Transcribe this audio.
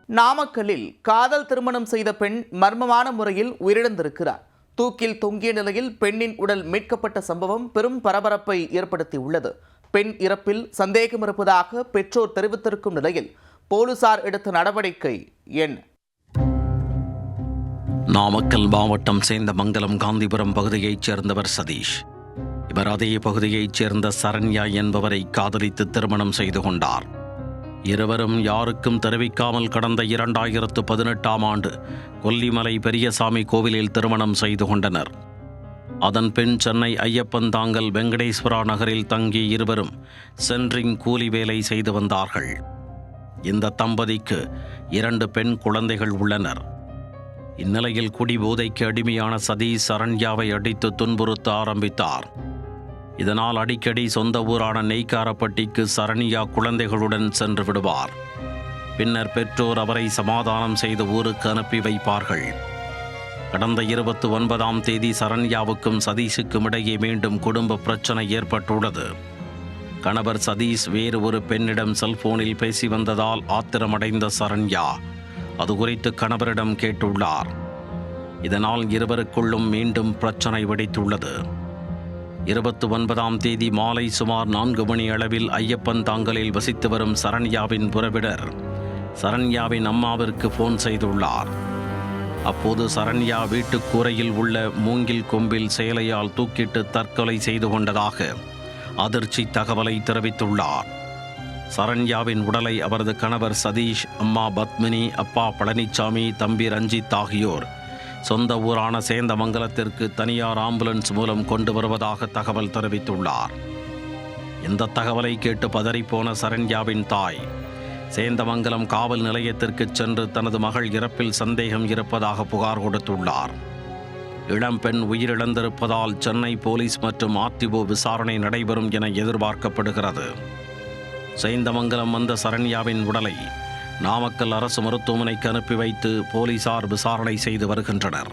நாமக்கல்லில் காதல் திருமணம் செய்த பெண் மர்மமான முறையில் உயிரிழந்திருக்கிறார். தூக்கில் தொங்கிய நிலையில் பெண்ணின் உடல் மீட்கப்பட்ட சம்பவம் பெரும் பரபரப்பை ஏற்படுத்தியுள்ளது. பெண் இறப்பில் சந்தேகம் இருப்பதாக பெற்றோர் தெரிவித்திருக்கும் நிலையில் போலீசார் எடுத்த நடவடிக்கை என்ன? நாமக்கல் மாவட்டம் சேந்தமங்கலம் காந்திபுரம் பகுதியைச் சேர்ந்தவர் சதீஷ். இவர் அதே பகுதியைச் சேர்ந்த சரண்யா என்பவரை காதலித்து திருமணம் செய்து கொண்டார். இருவரும் யாருக்கும் தெரிவிக்காமல் கடந்த 2018ஆம் ஆண்டு கொல்லிமலை பெரியசாமி கோவிலில் திருமணம் செய்து கொண்டனர். அதன் பின் சென்னை ஐயப்பந்தாங்கல் வெங்கடேஸ்வரா நகரில் தங்கி இருவரும் சென்ட்ரிங் கூலி வேலை செய்து வந்தார்கள். இந்த தம்பதிக்கு 2 பெண் குழந்தைகள் உள்ளனர். இந்நிலையில் குடிபோதைக்கு அடிமையான சதீஷ் சரண்யாவை அடித்து துன்புறுத்த ஆரம்பித்தார். இதனால் அடிக்கடி சொந்த ஊரான நெய்க்காரப்பட்டிக்கு சரண்யா குழந்தைகளுடன் சென்று விடுவார். பின்னர் பெற்றோர் அவரை சமாதானம் செய்து ஊருக்கு அனுப்பி வைப்பார்கள். கடந்த 29ஆம் தேதி சரண்யாவுக்கும் சதீஷுக்கும் இடையே மீண்டும் குடும்ப பிரச்சனை ஏற்பட்டுள்ளது. கணவர் சதீஷ் வேறு ஒரு பெண்ணிடம் செல்போனில் பேசி வந்ததால் ஆத்திரமடைந்த சரண்யா அது குறித்து கணவரிடம் கேட்டுள்ளார். இதனால் இருவருக்குள்ளும் மீண்டும் பிரச்சனை வெடித்துள்ளது. 29ஆம் தேதி மாலை சுமார் 4 மணி அளவில் ஐயப்பன் தாங்கலில் வசித்து வரும் சரண்யாவின் உறவினர் சரண்யாவின் அம்மாவிற்கு போன் செய்துள்ளார். அப்போது சரண்யா வீட்டு கூரையில் உள்ள மூங்கில் கொம்பில் சேலையால் தூக்கிட்டு தற்கொலை செய்து கொண்டதாக அதிர்ச்சி தகவலை தெரிவித்துள்ளார். சரண்யாவின் உடலை அவரது கணவர் சதீஷ், அம்மா பத்மினி, அப்பா பழனிசாமி, தம்பி ரஞ்சித் ஆகியோர் சொந்த ஊரான சேந்தமங்கலத்திற்கு தனியார் ஆம்புலன்ஸ் மூலம் கொண்டு வருவதாக தகவல் தெரிவித்துள்ளார். இந்த தகவலை கேட்டு பதறிப்போன சரண்யாவின் தாய் சேந்தமங்கலம் காவல் நிலையத்திற்கு சென்று தனது மகள் இறப்பில் சந்தேகம் இருப்பதாக புகார் கொடுத்துள்ளார். இளம்பெண் உயிரிழந்திருப்பதால் சென்னை போலீஸ் மற்றும் ஆர்டிஓ விசாரணை நடைபெறும் என எதிர்பார்க்கப்படுகிறது. சேந்தமங்கலம் வந்த சரண்யாவின் உடலை நாமக்கல் அரசு மருத்துவமனைக்கு அனுப்பி வைத்து போலீசார் விசாரணை செய்து வருகின்றனர்.